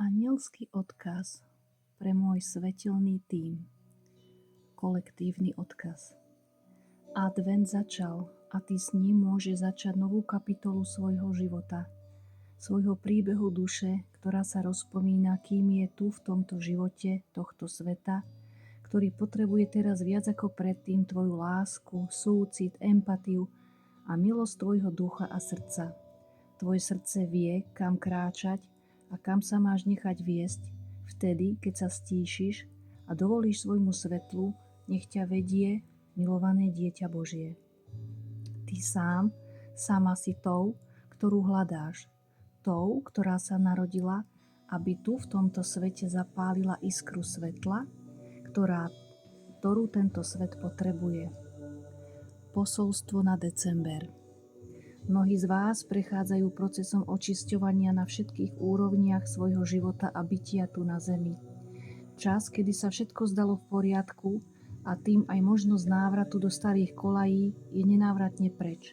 Anielský odkaz pre môj svetelný tím. Kolektívny odkaz. Advent začal a ty s ním môžeš začať novú kapitolu svojho života, svojho príbehu duše, ktorá sa rozpomína, kým je tu v tomto živote, tohto sveta, ktorý potrebuje teraz viac ako predtým tvoju lásku, súcit, empatiu a milosť tvojho ducha a srdca. Tvoje srdce vie, kam kráčať a kam sa máš nechať viesť, vtedy, keď sa stíšiš a dovolíš svojmu svetlu, nech ťa vedie, milované dieťa Božie. Ty sama si tou, ktorú hľadáš, tou, ktorá sa narodila, aby tu v tomto svete zapálila iskru svetla, ktorú tento svet potrebuje. Posolstvo na december. Mnohí z vás prechádzajú procesom očisťovania na všetkých úrovniach svojho života a bytia tu na zemi. Čas, kedy sa všetko zdalo v poriadku a tým aj možnosť návratu do starých kolají je nenávratne preč.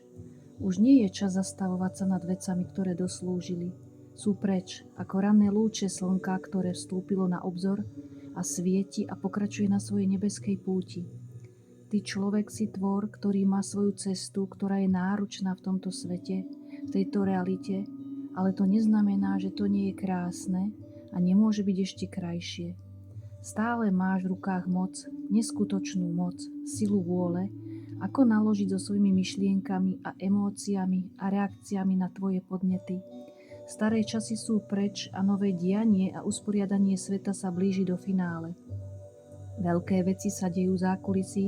Už nie je čas zastavovať sa nad vecami, ktoré doslúžili. Sú preč, ako ranné lúče slnka, ktoré vstúpilo na obzor a svieti a pokračuje na svojej nebeskej púti. Ty človek si tvor, ktorý má svoju cestu, ktorá je náročná v tomto svete, v tejto realite, ale to neznamená, že to nie je krásne a nemôže byť ešte krajšie. Stále máš v rukách moc, neskutočnú moc, silu vôle, ako naložiť so svojimi myšlienkami a emóciami a reakciami na tvoje podnety. Staré časy sú preč a nové dianie a usporiadanie sveta sa blíži do finále. Veľké veci sa dejú v zákulisí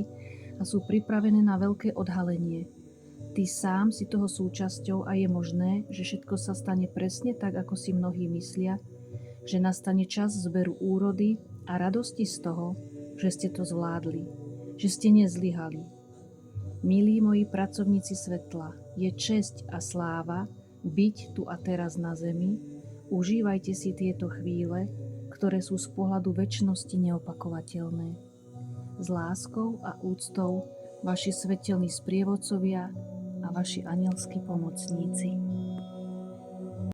a sú pripravené na veľké odhalenie. Ty sám si toho súčasťou a je možné, že všetko sa stane presne tak, ako si mnohí myslia, že nastane čas zberu úrody a radosti z toho, že ste to zvládli, že ste nezlyhali. Milí moji pracovníci svetla, je česť a sláva byť tu a teraz na zemi. Užívajte si tieto chvíle, ktoré sú z pohľadu večnosti neopakovateľné. S láskou a úctou vaši svetelní sprievodcovia a vaši anielskí pomocníci.